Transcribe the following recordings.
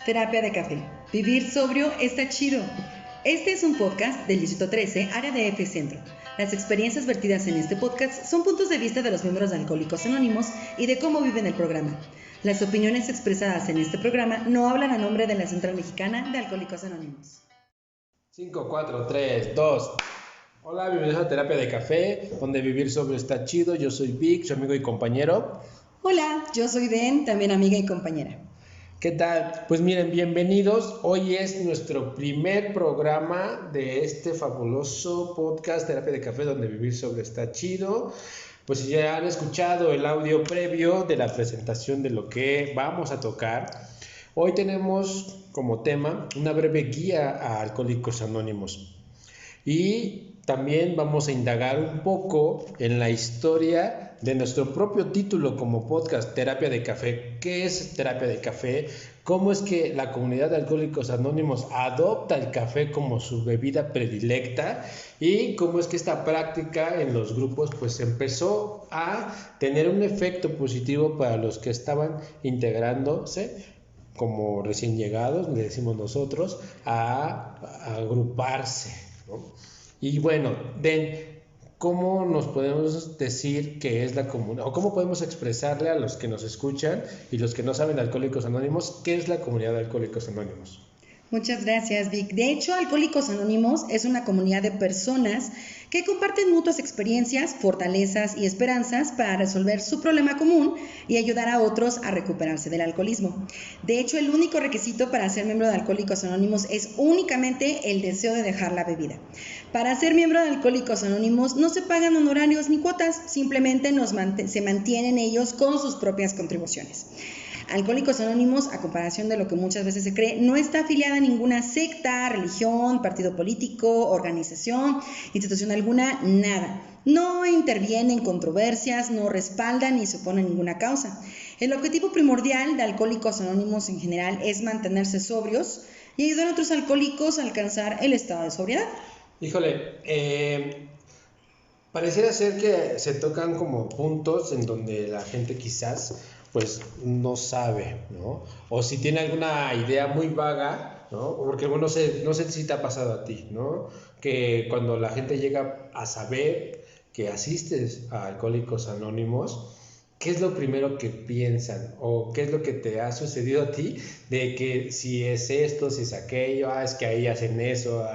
Terapia de café. Vivir sobrio está chido. Este es un podcast del Distrito 13, área de F Centro. Las experiencias vertidas en este podcast son puntos de vista de los miembros de Alcohólicos Anónimos y de cómo viven el programa. Las opiniones expresadas en este programa no hablan a nombre de la Central Mexicana de Alcohólicos Anónimos. 5, 4, 3, 2. Hola, bienvenidos a Terapia de Café, donde vivir sobrio está chido. Yo soy Vic, su amigo y compañero. Hola, yo soy Den, también amiga y compañera. ¿Qué tal? Pues miren, bienvenidos. Hoy es nuestro primer programa de este fabuloso podcast Terapia de Café, donde vivir sobrio está chido. Pues si ya han escuchado el audio previo de la presentación de lo que vamos a tocar, hoy tenemos como tema una breve guía a Alcohólicos Anónimos. Y también vamos a indagar un poco en la historia de nuestro propio título como podcast, Terapia de Café. ¿Qué es Terapia de Café? ¿Cómo es que la comunidad de Alcohólicos Anónimos adopta el café como su bebida predilecta? Y cómo es que esta práctica en los grupos pues empezó a tener un efecto positivo para los que estaban integrándose como recién llegados, le decimos nosotros, a agruparse, ¿no? Y bueno, ¿cómo nos podemos decir qué es la comunidad? ¿O cómo podemos expresarle a los que nos escuchan y los que no saben de Alcohólicos Anónimos qué es la comunidad de Alcohólicos Anónimos? Muchas gracias, Vic. De hecho, Alcohólicos Anónimos es una comunidad de personas que comparten mutuas experiencias, fortalezas y esperanzas para resolver su problema común y ayudar a otros a recuperarse del alcoholismo. De hecho, el único requisito para ser miembro de Alcohólicos Anónimos es únicamente el deseo de dejar la bebida. Para ser miembro de Alcohólicos Anónimos no se pagan honorarios ni cuotas, simplemente se mantienen ellos con sus propias contribuciones. Alcohólicos Anónimos, a comparación de lo que muchas veces se cree, no está afiliada a ninguna secta, religión, partido político, organización, institución alguna, nada. No interviene en controversias, no respalda ni se opone a ninguna causa. El objetivo primordial de Alcohólicos Anónimos en general es mantenerse sobrios y ayudar a otros alcohólicos a alcanzar el estado de sobriedad. Híjole, pareciera ser que se tocan como puntos en donde la gente quizás pues no sabe, ¿no? O si tiene alguna idea muy vaga, ¿no? Porque bueno, no sé si te ha pasado a ti, ¿no? Que cuando la gente llega a saber que asistes a Alcohólicos Anónimos, ¿qué es lo primero que piensan? ¿O qué es lo que te ha sucedido a ti de que si es esto, si es aquello, es que ahí hacen eso,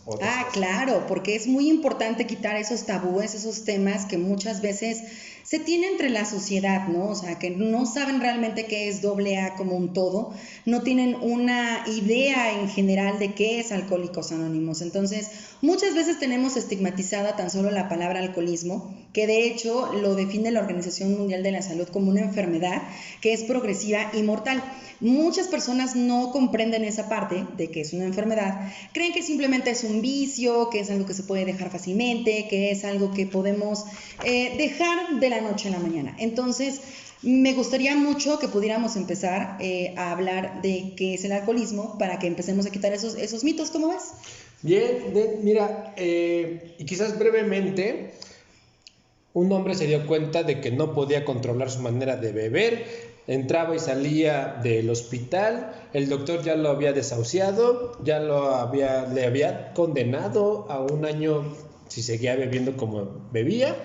otras cosas? Claro, porque es muy importante quitar esos tabúes, esos temas que muchas veces se tiene entre la sociedad, ¿no? O sea, que no saben realmente qué es AA como un todo, no tienen una idea en general de qué es Alcohólicos Anónimos. Entonces, muchas veces tenemos estigmatizada tan solo la palabra alcoholismo, que de hecho lo define la Organización Mundial de la Salud como una enfermedad que es progresiva y mortal. Muchas personas no comprenden esa parte de que es una enfermedad, creen que simplemente es un vicio, que es algo que se puede dejar fácilmente, que es algo que podemos dejar de la noche a la mañana. Entonces, me gustaría mucho que pudiéramos empezar a hablar de qué es el alcoholismo para que empecemos a quitar esos mitos, ¿cómo ves? Bien, mira, y quizás brevemente, un hombre se dio cuenta de que no podía controlar su manera de beber, entraba y salía del hospital, el doctor ya lo había desahuciado, le había condenado a 1 año si seguía bebiendo como bebía,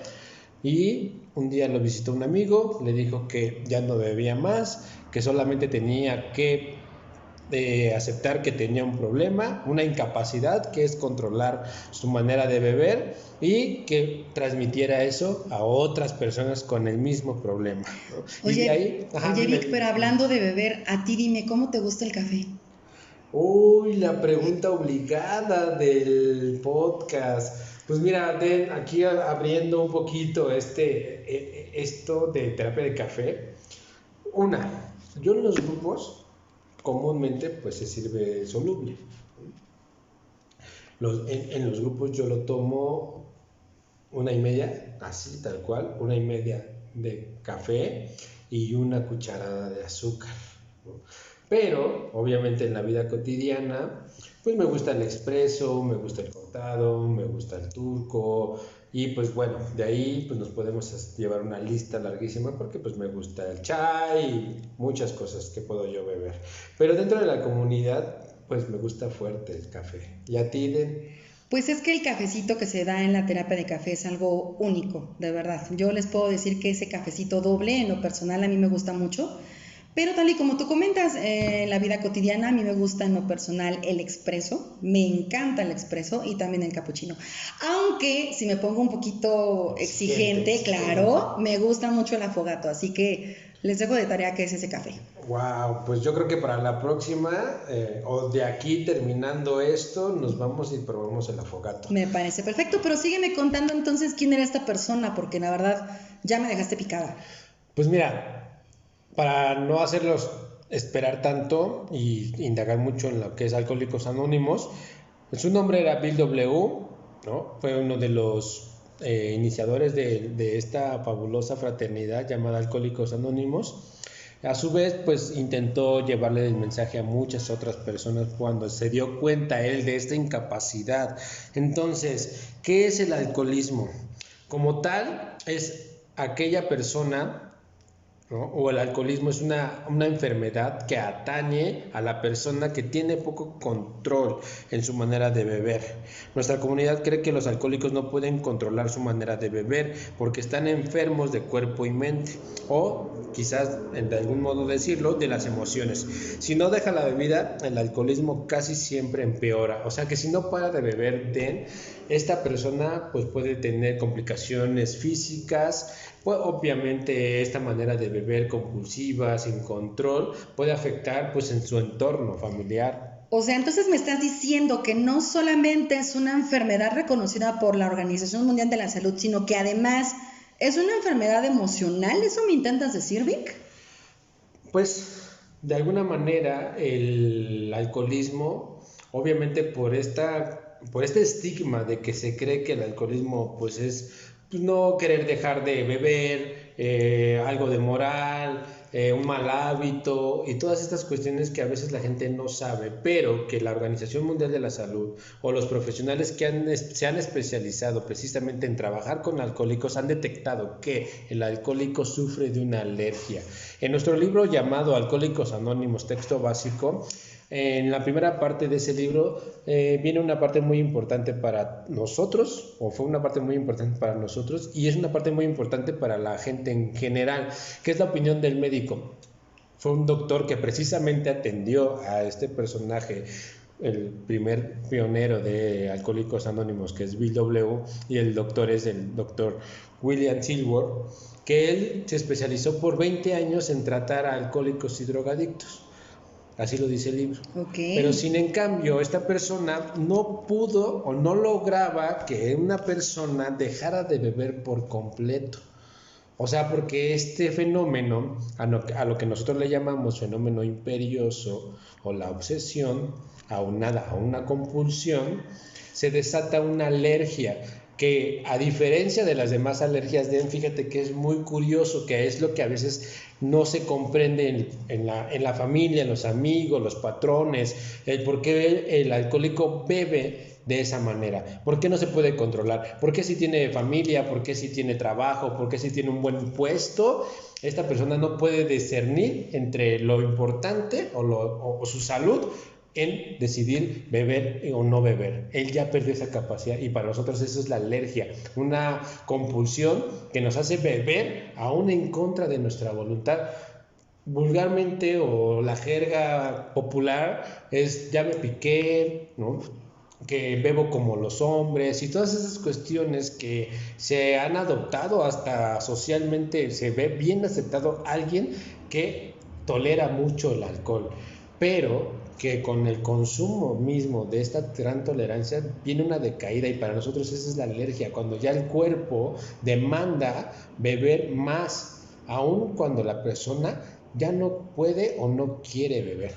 y un día lo visitó un amigo, le dijo que ya no bebía más, que solamente tenía que aceptar que tenía un problema, una incapacidad, que es controlar su manera de beber y que transmitiera eso a otras personas con el mismo problema, ¿no? Y de ahí, Oye Vic, pero hablando de beber, a ti dime, ¿cómo te gusta el café? Uy, la pregunta obligada del podcast. Pues mira, aquí abriendo un poquito esto de terapia de café. Yo en los grupos comúnmente pues se sirve soluble. En los grupos yo lo tomo 1:30, así tal cual, 1:30 de café y una cucharada de azúcar, ¿no? Pero obviamente en la vida cotidiana pues me gusta el expreso, me gusta el cortado, me gusta el turco, Y pues bueno, de ahí pues nos podemos llevar una lista larguísima porque pues me gusta el chai y muchas cosas que puedo yo beber. Pero dentro de la comunidad pues me gusta fuerte el café. ¿Y a ti, Den? Pues es que el cafecito que se da en la terapia de café es algo único, de verdad. Yo les puedo decir que ese cafecito doble, en lo personal, a mí me gusta mucho. Pero tal y como tú comentas, en la vida cotidiana a mí me gusta en lo personal el expreso, me encanta el expreso y también el capuchino. Aunque si me pongo un poquito exigente, claro, me gusta mucho el affogato, así que les dejo de tarea que es ese café. Wow, pues yo creo que para la próxima, o de aquí terminando esto, nos vamos y probamos el affogato. Me parece perfecto, pero sígueme contando entonces quién era esta persona, porque la verdad ya me dejaste picada. Pues mira, para no hacerlos esperar tanto y indagar mucho en lo que es Alcohólicos Anónimos, su nombre era Bill W., ¿no? Fue uno de los iniciadores de esta fabulosa fraternidad llamada Alcohólicos Anónimos. A su vez, pues intentó llevarle el mensaje a muchas otras personas cuando se dio cuenta él de esta incapacidad. Entonces, ¿qué es el alcoholismo? Como tal, es aquella persona, ¿no? O el alcoholismo es una enfermedad que atañe a la persona que tiene poco control en su manera de beber. Nuestra comunidad cree que los alcohólicos no pueden controlar su manera de beber porque están enfermos de cuerpo y mente, o quizás, de algún modo decirlo, de las emociones. Si no deja la bebida, el alcoholismo casi siempre empeora. O sea que si no para de beber, esta persona pues puede tener complicaciones físicas. Pues obviamente esta manera de beber compulsiva, sin control, puede afectar pues en su entorno familiar. O sea, entonces me estás diciendo que no solamente es una enfermedad reconocida por la Organización Mundial de la Salud, sino que además es una enfermedad emocional. ¿Eso me intentas decir, Vic? Pues de alguna manera el alcoholismo, obviamente por este estigma de que se cree que el alcoholismo pues es no querer dejar de beber, algo de moral, un mal hábito y todas estas cuestiones que a veces la gente no sabe, pero que la Organización Mundial de la Salud o los profesionales que se han especializado precisamente en trabajar con alcohólicos han detectado que el alcohólico sufre de una alergia. En nuestro libro llamado Alcohólicos Anónimos, texto básico, en la primera parte de ese libro viene una parte muy importante para nosotros, o fue una parte muy importante para nosotros, y es una parte muy importante para la gente en general, que es la opinión del médico. Fue un doctor que precisamente atendió a este personaje, el primer pionero de Alcohólicos Anónimos, que es Bill W., y el doctor es el doctor William Silver, que él se especializó por 20 años en tratar a alcohólicos y drogadictos. Así lo dice el libro. Okay. Pero sin en cambio, esta persona no pudo o no lograba que una persona dejara de beber por completo. O sea, porque este fenómeno, a lo que nosotros le llamamos fenómeno imperioso o la obsesión, aunada a una compulsión, se desata una alergia que, a diferencia de las demás alergias, fíjate que es muy curioso, que es lo que a veces no se comprende en la familia, en los amigos, los patrones, el por qué el alcohólico bebe de esa manera. ¿Por qué no se puede controlar? ¿Por qué si tiene familia? ¿Por qué si tiene trabajo? ¿Por qué si tiene un buen puesto? Esta persona no puede discernir entre lo importante o su salud en decidir beber o no beber. Él ya perdió esa capacidad y para nosotros eso es la alergia, una compulsión que nos hace beber aún en contra de nuestra voluntad. Vulgarmente, o la jerga popular es ya me piqué, ¿no? Que bebo como los hombres y todas esas cuestiones que se han adoptado hasta socialmente. Se ve bien aceptado alguien que tolera mucho el alcohol, pero que con el consumo mismo de esta gran tolerancia viene una decaída, y para nosotros esa es la alergia, cuando ya el cuerpo demanda beber más, aun cuando la persona ya no puede o no quiere beber.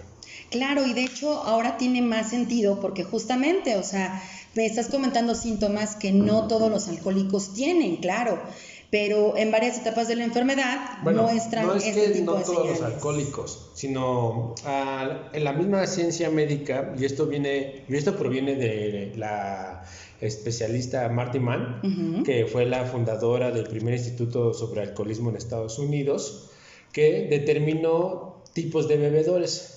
Claro, y de hecho ahora tiene más sentido porque justamente, o sea, me estás comentando síntomas que no todos los alcohólicos tienen, claro, pero en varias etapas de la enfermedad muestran no es este que tipo no de todos señales. los alcohólicos, sino en la misma ciencia médica, y esto proviene de la especialista Marty Mann, que fue la fundadora del primer instituto sobre alcoholismo en Estados Unidos, que determinó tipos de bebedores.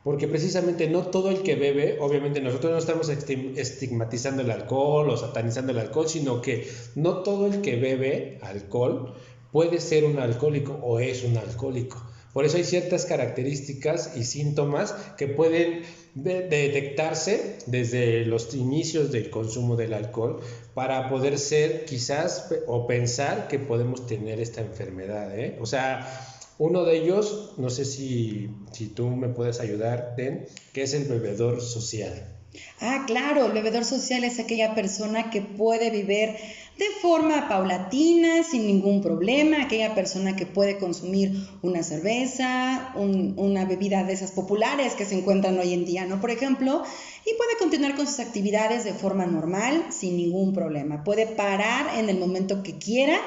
Porque precisamente no todo el que bebe, obviamente nosotros no estamos estigmatizando el alcohol o satanizando el alcohol, sino que no todo el que bebe alcohol puede ser un alcohólico o es un alcohólico. Por eso hay ciertas características y síntomas que pueden detectarse desde los inicios del consumo del alcohol para poder ser quizás o pensar que podemos tener esta enfermedad, ¿eh? O sea, uno de ellos, no sé si tú me puedes ayudar, Den, que es el bebedor social. Ah, claro, el bebedor social es aquella persona que puede beber de forma paulatina, sin ningún problema, aquella persona que puede consumir una cerveza, una bebida de esas populares que se encuentran hoy en día, ¿no? Por ejemplo, y puede continuar con sus actividades de forma normal, sin ningún problema. Puede parar en el momento que quiera.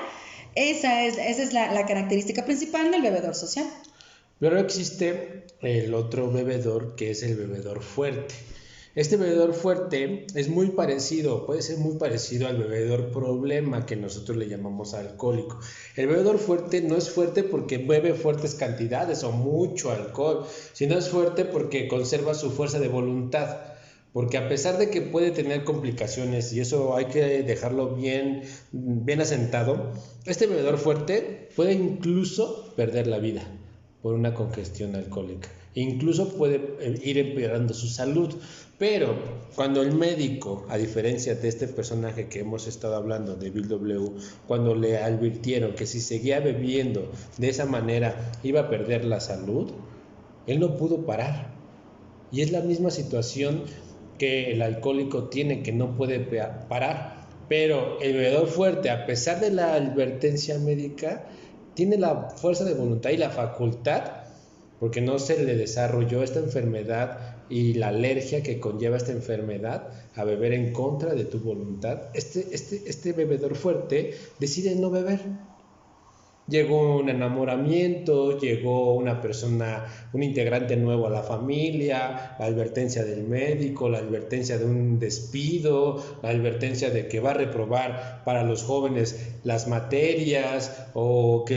Esa es la característica principal del bebedor social. Pero existe el otro bebedor, que es el bebedor fuerte. Este bebedor fuerte es muy parecido, puede ser muy parecido al bebedor problema, que nosotros le llamamos alcohólico. El bebedor fuerte no es fuerte porque bebe fuertes cantidades o mucho alcohol, sino es fuerte porque conserva su fuerza de voluntad. Porque a pesar de que puede tener complicaciones, y eso hay que dejarlo bien asentado, este bebedor fuerte puede incluso perder la vida por una congestión alcohólica. Incluso puede ir empeorando su salud. Pero cuando el médico, a diferencia de este personaje que hemos estado hablando, de Bill W., cuando le advirtieron que si seguía bebiendo de esa manera iba a perder la salud, él no pudo parar. Y es la misma situación que el alcohólico tiene, que no puede parar. Pero el bebedor fuerte, a pesar de la advertencia médica, tiene la fuerza de voluntad y la facultad, porque no se le desarrolló esta enfermedad y la alergia que conlleva esta enfermedad, a beber en contra de tu voluntad. Este bebedor fuerte decide no beber. Llegó un enamoramiento, llegó una persona, un integrante nuevo a la familia, la advertencia del médico, la advertencia de un despido, la advertencia de que va a reprobar para los jóvenes las materias, o que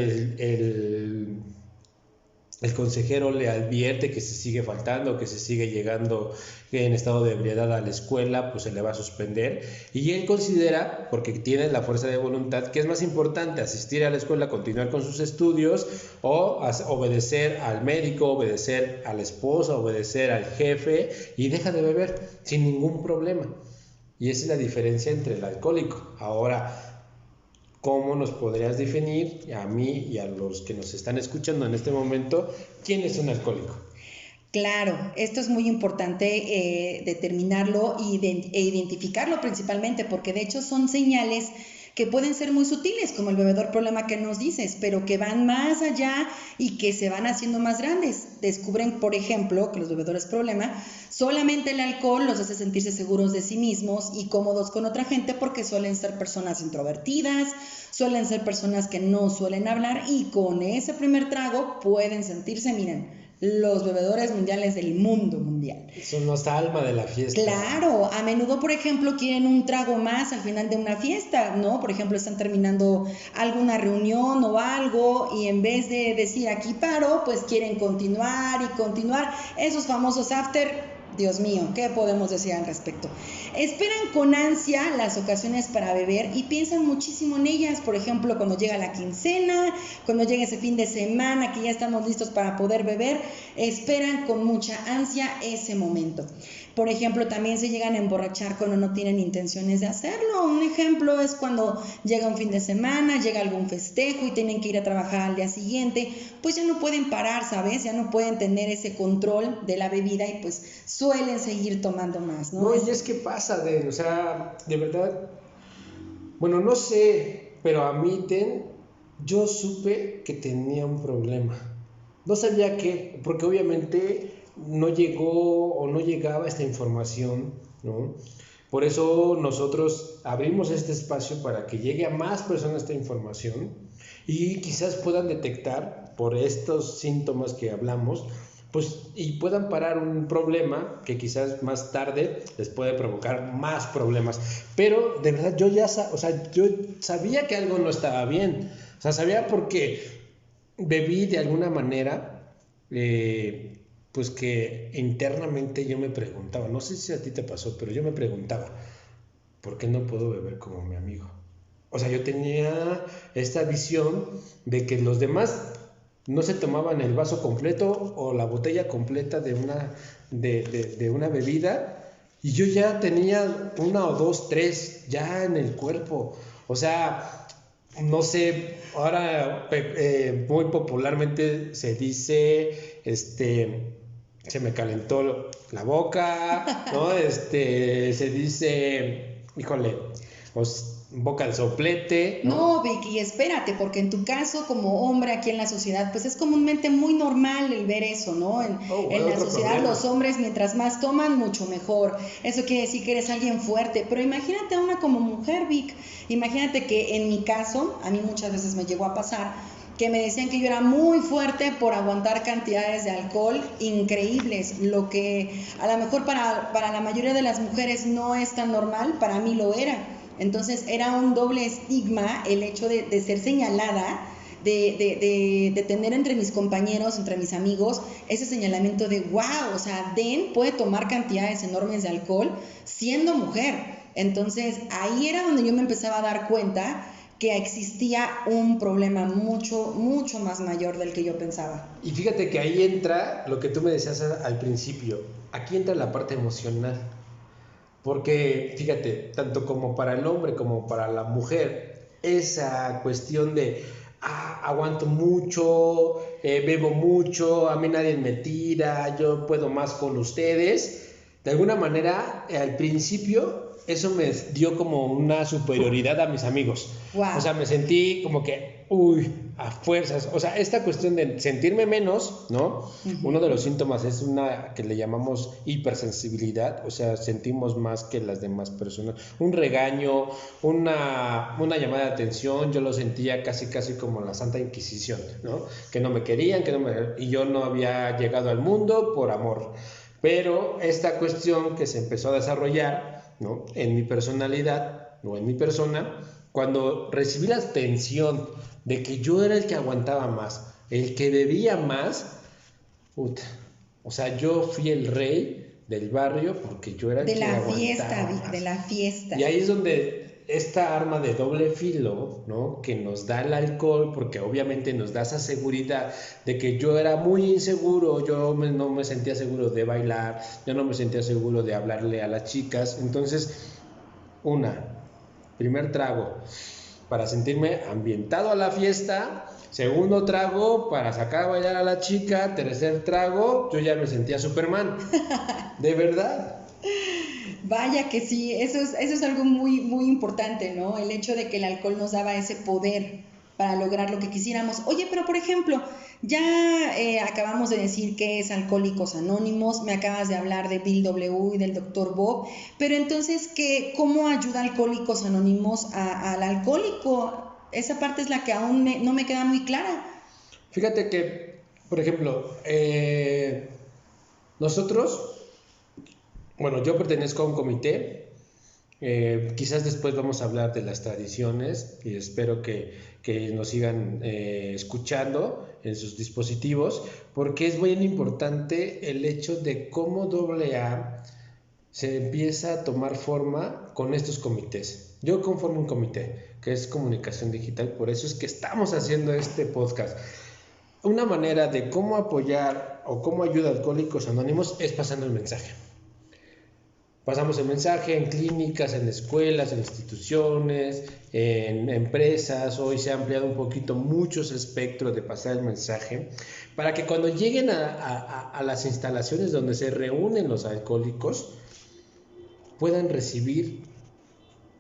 el consejero le advierte que se sigue faltando, que se sigue llegando en estado de ebriedad a la escuela, pues se le va a suspender. Y él considera, porque tiene la fuerza de voluntad, que es más importante asistir a la escuela, continuar con sus estudios, o obedecer al médico, obedecer a la esposa, obedecer al jefe, y deja de beber sin ningún problema. Y esa es la diferencia entre el alcohólico. Ahora, ¿cómo nos podrías definir, a mí y a los que nos están escuchando en este momento, quién es un alcohólico? Claro, esto es muy importante determinarlo e identificarlo principalmente, porque de hecho son señales que pueden ser muy sutiles, como el bebedor problema que nos dices, pero que van más allá y que se van haciendo más grandes. Descubren, por ejemplo, que los bebedores problema, solamente el alcohol los hace sentirse seguros de sí mismos y cómodos con otra gente, porque suelen ser personas introvertidas, suelen ser personas que no suelen hablar, y con ese primer trago pueden sentirse, miren, los bebedores mundiales del mundo mundial. Son los alma de la fiesta. Claro, a menudo, por ejemplo, quieren un trago más al final de una fiesta, ¿no? Por ejemplo, están terminando alguna reunión o algo, y en vez de decir aquí paro, pues quieren continuar y continuar. Esos famosos after, Dios mío, ¿qué podemos decir al respecto? Esperan con ansia las ocasiones para beber y piensan muchísimo en ellas. Por ejemplo, cuando llega la quincena, cuando llega ese fin de semana que ya estamos listos para poder beber, esperan con mucha ansia ese momento. Por ejemplo, también se llegan a emborrachar cuando no tienen intenciones de hacerlo. Un ejemplo es cuando llega un fin de semana, llega algún festejo y tienen que ir a trabajar al día siguiente, pues ya no pueden parar, ¿sabes? Ya no pueden tener ese control de la bebida y pues suelen seguir tomando más, ¿no? No, y es que pasa, o sea, de verdad, bueno, no sé, pero a mí, yo supe que tenía un problema. No sabía qué, porque obviamente no llegó o no llegaba esta información, ¿no? Por eso nosotros abrimos este espacio para que llegue a más personas esta información y quizás puedan detectar por estos síntomas que hablamos pues, y puedan parar un problema que quizás más tarde les puede provocar más problemas. Pero de verdad yo yo sabía que algo no estaba bien. O sea, sabía porque bebí de alguna manera, pues que internamente yo me preguntaba, no sé si a ti te pasó, pero yo me preguntaba, ¿por qué no puedo beber como mi amigo? O sea, yo tenía esta visión de que los demás no se tomaban el vaso completo o la botella completa de una bebida, y yo ya tenía una o dos, tres ya en el cuerpo. O sea, no sé, ahora muy popularmente se dice, se me calentó la boca, ¿no? Se dice, híjole, boca de soplete, ¿no? No, Vicky, espérate, porque en tu caso, como hombre aquí en la sociedad, pues es comúnmente muy normal el ver eso, ¿no? En la sociedad problema. los hombres mientras más toman, mucho mejor. Eso quiere decir que eres alguien fuerte, pero imagínate a una como mujer, Vic. Imagínate que en mi caso, a mí muchas veces me llegó a pasar que me decían que yo era muy fuerte por aguantar cantidades de alcohol increíbles, lo que a lo mejor para la mayoría de las mujeres no es tan normal, para mí lo era. Entonces era un doble estigma el hecho de ser señalada, de tener entre mis compañeros, entre mis amigos, ese señalamiento de wow, o sea, Den puede tomar cantidades enormes de alcohol siendo mujer. Entonces ahí era donde yo me empezaba a dar cuenta que existía un problema mucho, mucho más mayor del que yo pensaba. Y fíjate que ahí entra lo que tú me decías al principio, aquí entra la parte emocional. Porque, fíjate, tanto como para el hombre como para la mujer, esa cuestión de, aguanto mucho, bebo mucho, a mí nadie me tira, yo puedo más con ustedes, de alguna manera, al principio, eso me dio como una superioridad a mis amigos. Wow. O sea, me sentí como que, a fuerzas. O sea, esta cuestión de sentirme menos, ¿no? Uno de los síntomas es una que le llamamos hipersensibilidad. O sea, sentimos más que las demás personas. Un regaño, una llamada de atención, yo lo sentía casi como la Santa Inquisición, ¿no? Que no me querían, y yo no había llegado al mundo por amor. Pero esta cuestión que se empezó a desarrollar, ¿no? En mi personalidad o en mi persona, cuando recibí la atención de que yo era el que aguantaba más, el que bebía más, puta, o sea, yo fui el rey del barrio porque yo era el que aguantaba más. De la fiesta. Y ahí es donde esta arma de doble filo, ¿no? Que nos da el alcohol, porque obviamente nos da esa seguridad de que yo era muy inseguro, no me sentía seguro de bailar, yo no me sentía seguro de hablarle a las chicas. Entonces, primer trago para sentirme ambientado a la fiesta, segundo trago para sacar a bailar a la chica, tercer trago, yo ya me sentía Superman, de verdad. Vaya que sí, eso es algo muy, muy importante, ¿no? El hecho de que el alcohol nos daba ese poder para lograr lo que quisiéramos. Oye, pero por ejemplo, ya acabamos de decir que es Alcohólicos Anónimos, me acabas de hablar de Bill W. y del Dr. Bob, pero entonces, ¿cómo ayuda Alcohólicos Anónimos al alcohólico? Esa parte es la que aún no me queda muy clara. Fíjate que, por ejemplo, nosotros, bueno, yo pertenezco a un comité, quizás después vamos a hablar de las tradiciones y espero que nos sigan escuchando en sus dispositivos, porque es muy importante el hecho de cómo AA se empieza a tomar forma con estos comités. Yo conformo un comité que es comunicación digital, por eso es que estamos haciendo este podcast. Una manera de cómo apoyar o cómo ayuda a Alcohólicos Anónimos es pasando el mensaje. Pasamos el mensaje en clínicas, en escuelas, en instituciones, en empresas. Hoy se ha ampliado un poquito mucho ese espectro de pasar el mensaje para que cuando lleguen a las instalaciones donde se reúnen los alcohólicos puedan recibir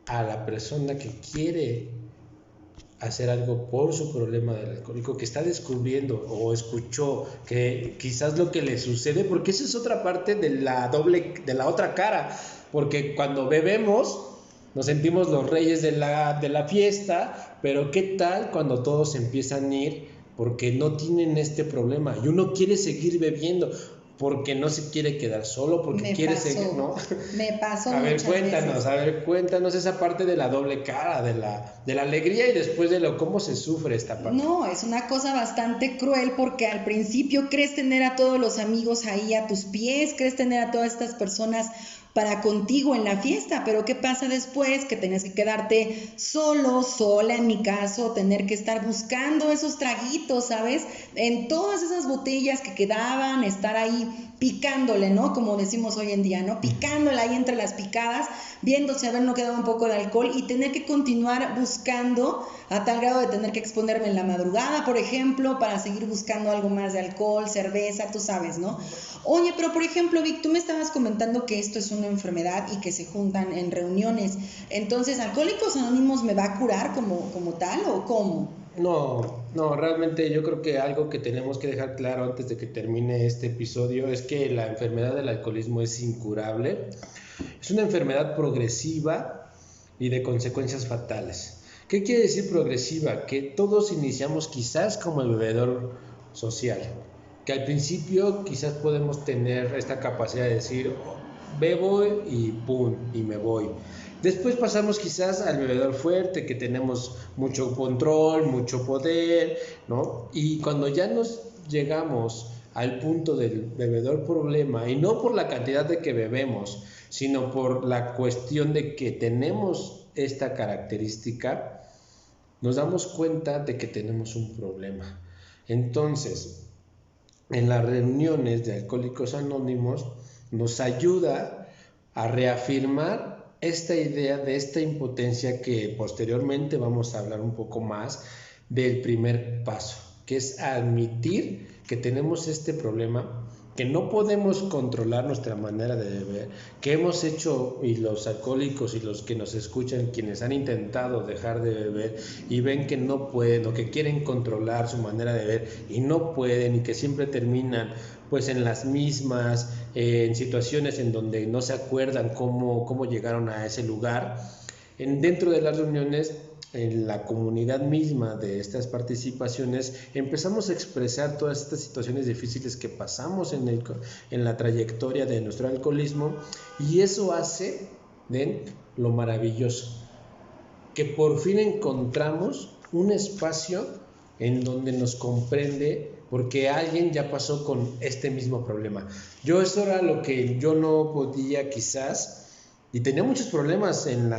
a la persona que quiere hacer algo por su problema del alcohólico, que está descubriendo o escuchó que quizás lo que le sucede, porque esa es otra parte de la otra cara, porque cuando bebemos nos sentimos los reyes de la fiesta, pero ¿qué tal cuando todos empiezan a ir porque no tienen este problema y uno quiere seguir bebiendo porque no se quiere quedar solo, porque quiere seguir, ¿no? Me pasó A ver, muchas cuéntanos esa parte de la doble cara, de la alegría y después de cómo se sufre esta parte. No, es una cosa bastante cruel porque al principio crees tener a todos los amigos ahí a tus pies, crees tener a todas estas personas para contigo en la fiesta, pero ¿qué pasa después? Que tenías que quedarte solo, sola en mi caso, tener que estar buscando esos traguitos, ¿sabes? En todas esas botellas que quedaban, estar ahí picándole, ¿no? Como decimos hoy en día, ¿no? Picándole ahí entre las picadas, viéndose a ver no quedaba un poco de alcohol y tener que continuar buscando a tal grado de tener que exponerme en la madrugada, por ejemplo, para seguir buscando algo más de alcohol, cerveza, tú sabes, ¿no? Oye, pero por ejemplo, Vic, tú me estabas comentando que esto es una enfermedad y que se juntan en reuniones. Entonces, ¿Alcohólicos Anónimos me va a curar como tal o cómo? No, realmente yo creo que algo que tenemos que dejar claro antes de que termine este episodio es que la enfermedad del alcoholismo es incurable. Es una enfermedad progresiva y de consecuencias fatales. ¿Qué quiere decir progresiva? Que todos iniciamos quizás como el bebedor social, que al principio quizás podemos tener esta capacidad de decir, bebo y pum, y me voy. Después pasamos quizás al bebedor fuerte, que tenemos mucho control, mucho poder, ¿no? Y cuando ya nos llegamos al punto del bebedor problema, y no por la cantidad de que bebemos, sino por la cuestión de que tenemos esta característica, nos damos cuenta de que tenemos un problema. Entonces, en las reuniones de Alcohólicos Anónimos, nos ayuda a reafirmar esta idea de esta impotencia que posteriormente vamos a hablar un poco más del primer paso, que es admitir que tenemos este problema, que no podemos controlar nuestra manera de beber, que hemos hecho, y los alcohólicos y los que nos escuchan, quienes han intentado dejar de beber y ven que no pueden o que quieren controlar su manera de beber y no pueden y que siempre terminan pues en las mismas, en situaciones en donde no se acuerdan cómo llegaron a ese lugar. Dentro de las reuniones, en la comunidad misma de estas participaciones, empezamos a expresar todas estas situaciones difíciles que pasamos en la trayectoria de nuestro alcoholismo, y eso hace de lo maravilloso, que por fin encontramos un espacio en donde nos comprende, porque alguien ya pasó con este mismo problema. Eso era lo que yo no podía quizás, y tenía muchos problemas en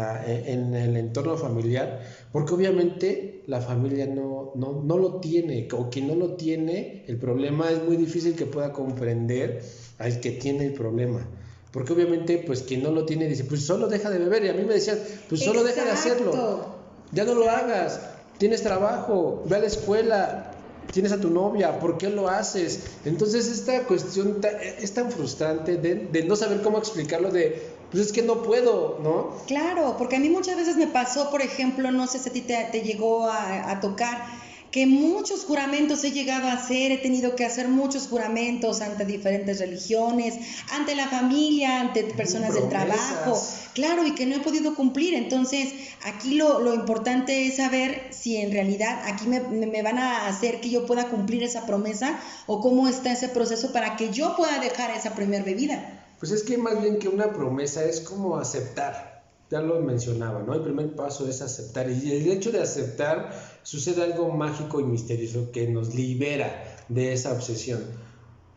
el entorno familiar, porque obviamente la familia no lo tiene, o quien no lo tiene, el problema es muy difícil que pueda comprender al que tiene el problema. Porque obviamente, pues quien no lo tiene dice, pues solo deja de beber, y a mí me decían, pues solo deja de hacerlo, ya no lo hagas, tienes trabajo, ve a la escuela, tienes a tu novia, ¿por qué lo haces? Entonces esta cuestión es tan frustrante de no saber cómo explicarlo, pues es que no puedo, ¿no? Claro, porque a mí muchas veces me pasó, por ejemplo, no sé si a ti te llegó a tocar, que muchos juramentos he llegado a hacer, he tenido que hacer muchos juramentos ante diferentes religiones, ante la familia, ante personas del trabajo, claro, y que no he podido cumplir. Entonces, aquí lo importante es saber si en realidad aquí me van a hacer que yo pueda cumplir esa promesa, o cómo está ese proceso para que yo pueda dejar esa primer bebida. Pues es que más bien que una promesa es como aceptar, ya lo mencionaba, ¿no? El primer paso es aceptar, y el hecho de aceptar sucede algo mágico y misterioso que nos libera de esa obsesión,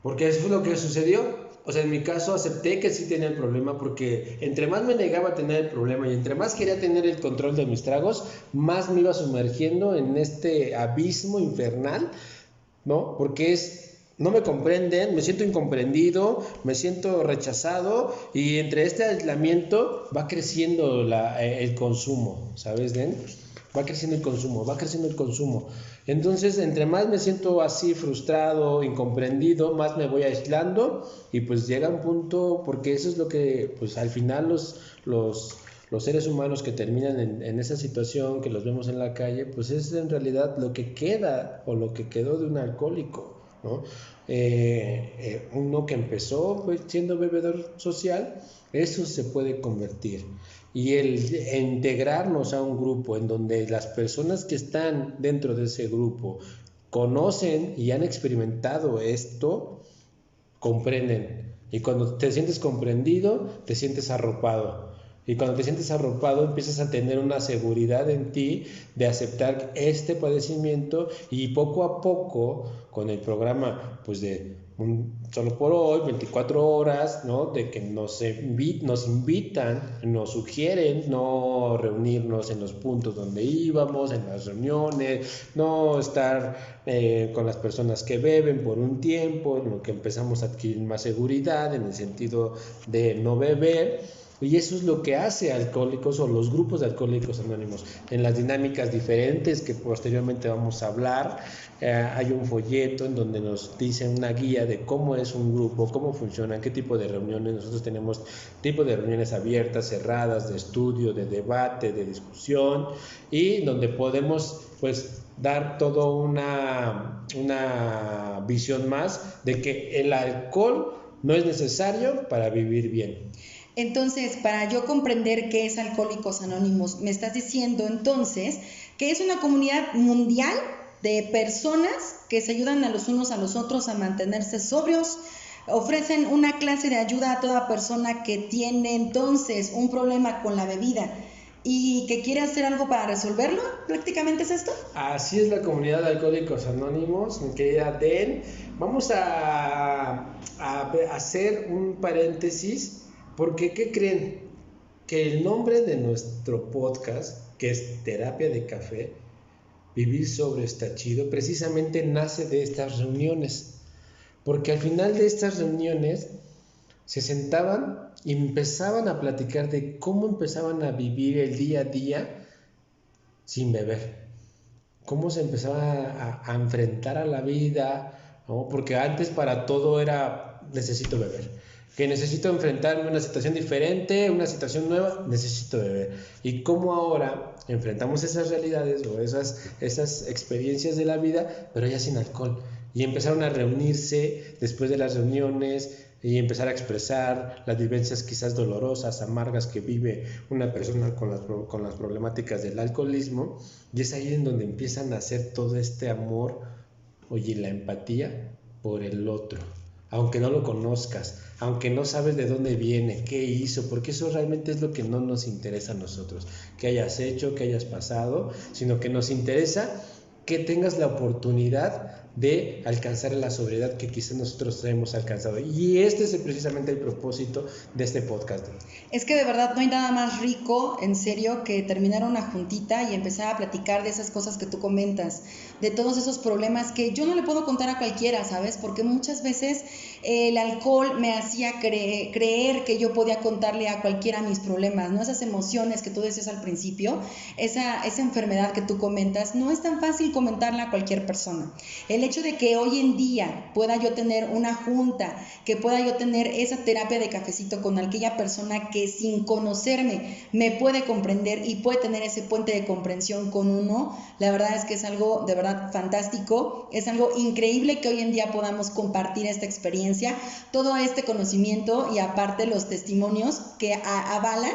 porque eso fue lo que sucedió. O sea, en mi caso acepté que sí tenía el problema, porque entre más me negaba a tener el problema y entre más quería tener el control de mis tragos, más me iba sumergiendo en este abismo infernal, ¿no? Porque no me comprenden, me siento incomprendido, me siento rechazado, y entre este aislamiento va creciendo el consumo, ¿sabes, Den? Va creciendo el consumo. Entonces, entre más me siento así frustrado, incomprendido, más me voy aislando, y pues llega un punto, porque eso es lo que, pues al final los seres humanos que terminan en esa situación, que los vemos en la calle, pues es en realidad lo que queda o lo que quedó de un alcohólico, ¿no? Uno que empezó pues, siendo bebedor social, eso se puede convertir. Y el integrarnos a un grupo en donde las personas que están dentro de ese grupo conocen y han experimentado esto, comprenden. Y cuando te sientes comprendido, te sientes arropado. Y cuando te sientes arropado, empiezas a tener una seguridad en ti de aceptar este padecimiento, y poco a poco, con el programa pues de Solo por Hoy, 24 horas, ¿no? De que nos invitan, nos sugieren no reunirnos en los puntos donde íbamos, en las reuniones, no estar con las personas que beben por un tiempo, en lo que empezamos a adquirir más seguridad en el sentido de no beber. Y eso es lo que hace Alcohólicos o los grupos de Alcohólicos Anónimos. En las dinámicas diferentes que posteriormente vamos a hablar, hay un folleto en donde nos dice una guía de cómo es un grupo, cómo funcionan, qué tipo de reuniones. Nosotros tenemos tipo de reuniones abiertas, cerradas, de estudio, de debate, de discusión, y donde podemos pues dar toda una visión más de que el alcohol no es necesario para vivir bien. Entonces, para yo comprender qué es Alcohólicos Anónimos, me estás diciendo entonces que es una comunidad mundial de personas que se ayudan a los unos a los otros a mantenerse sobrios, ofrecen una clase de ayuda a toda persona que tiene entonces un problema con la bebida y que quiere hacer algo para resolverlo. ¿Prácticamente es esto? Así es la comunidad de Alcohólicos Anónimos, mi querida Den. Vamos a hacer un paréntesis. Porque, ¿qué creen? Que el nombre de nuestro podcast, que es Terapia de Café, Vivir Sobre está chido, precisamente nace de estas reuniones. Porque al final de estas reuniones se sentaban y empezaban a platicar de cómo empezaban a vivir el día a día sin beber. Cómo se empezaba a enfrentar a la vida, ¿no? Porque antes para todo era necesito beber. Que necesito enfrentarme a una situación diferente, una situación nueva, necesito beber. Y cómo ahora enfrentamos esas realidades o esas experiencias de la vida, pero ya sin alcohol. Y empezaron a reunirse después de las reuniones y empezar a expresar las vivencias quizás dolorosas, amargas que vive una persona con las problemáticas del alcoholismo. Y es ahí en donde empiezan a hacer todo este amor, oye, la empatía por el otro. Aunque no lo conozcas, aunque no sabes de dónde viene, qué hizo, porque eso realmente es lo que no nos interesa a nosotros, que hayas hecho, que hayas pasado, sino que nos interesa que tengas la oportunidad de alcanzar la sobriedad que quizás nosotros hemos alcanzado. Y este es precisamente el propósito de este podcast. Es que de verdad no hay nada más rico, en serio, que terminar una juntita y empezar a platicar de esas cosas que tú comentas, de todos esos problemas que yo no le puedo contar a cualquiera, ¿sabes? Porque muchas veces el alcohol me hacía creer que yo podía contarle a cualquiera mis problemas, ¿no? Esas emociones que tú decías al principio, esa enfermedad que tú comentas, no es tan fácil comentarla a cualquier persona. El hecho de que hoy en día pueda yo tener una junta, que pueda yo tener esa terapia de cafecito con aquella persona que sin conocerme me puede comprender y puede tener ese puente de comprensión con uno, la verdad es que es algo de verdad fantástico, es algo increíble que hoy en día podamos compartir esta experiencia, todo este conocimiento y aparte los testimonios que avalan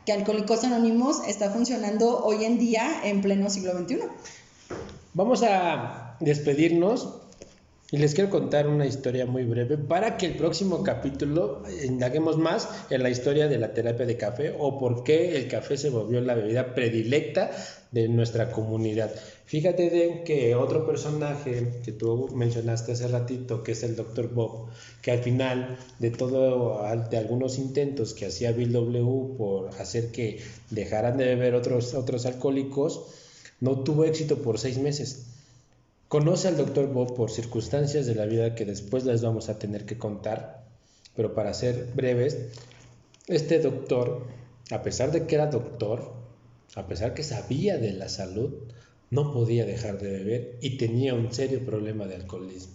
que Alcohólicos Anónimos está funcionando hoy en día en pleno siglo XXI. Vamos a despedirnos y les quiero contar una historia muy breve para que el próximo capítulo indaguemos más en la historia de la terapia de café o por qué el café se volvió la bebida predilecta de nuestra comunidad. Fíjate de que otro personaje que tú mencionaste hace ratito, que es el Dr. Bob, que al final de algunos intentos que hacía Bill W. por hacer que dejaran de beber otros alcohólicos, no tuvo éxito por 6 meses. Conoce al Dr. Bob por circunstancias de la vida que después les vamos a tener que contar, pero para ser breves, este doctor, a pesar de que era doctor, a pesar que sabía de la salud, no podía dejar de beber y tenía un serio problema de alcoholismo.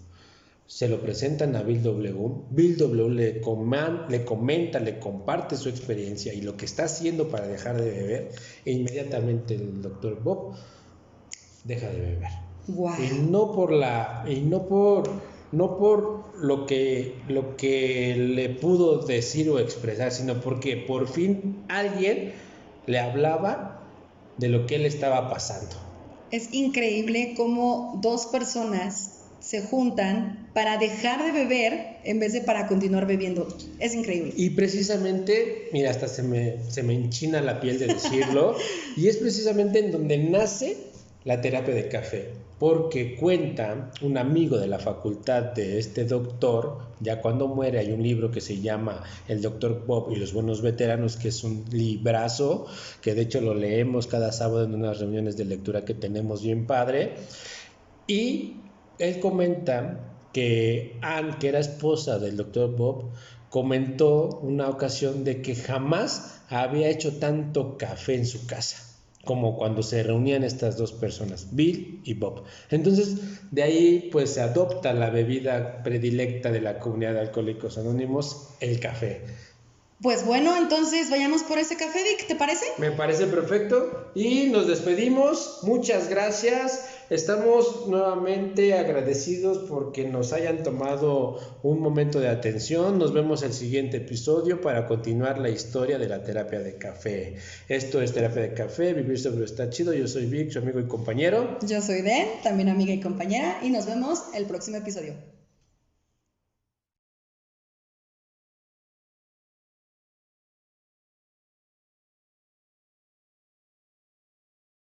Se lo presentan a Bill W. Bill W. le comenta, le comparte su experiencia y lo que está haciendo para dejar de beber, e inmediatamente el Dr. Bob deja de beber. Wow. Y no por lo que le pudo decir o expresar, sino porque por fin alguien le hablaba de lo que él estaba pasando. es increíble cómo dos personas se juntan para dejar de beber en vez de para continuar bebiendo. Es increíble. Y precisamente, mira, hasta se me enchina la piel de decirlo, y es precisamente en donde nace la terapia de café, porque cuenta un amigo de la facultad de este doctor, ya cuando muere hay un libro que se llama El Dr. Bob y los buenos veteranos, que es un librazo, que de hecho lo leemos cada sábado en unas reuniones de lectura que tenemos bien padre, y él comenta que Anne, que era esposa del Dr. Bob, comentó una ocasión de que jamás había hecho tanto café en su casa como cuando se reunían estas dos personas, Bill y Bob. Entonces, de ahí pues se adopta la bebida predilecta de la comunidad de Alcohólicos Anónimos, el café. Pues bueno, entonces vayamos por ese café, Vic, ¿te parece? Me parece perfecto y nos despedimos. Muchas gracias. Estamos nuevamente agradecidos porque nos hayan tomado un momento de atención. Nos vemos el siguiente episodio para continuar la historia de la terapia de café. Esto es Terapia de Café, Vivir Sobre Está Chido. Yo soy Vic, su amigo y compañero. Yo soy Den, también amiga y compañera, y nos vemos el próximo episodio.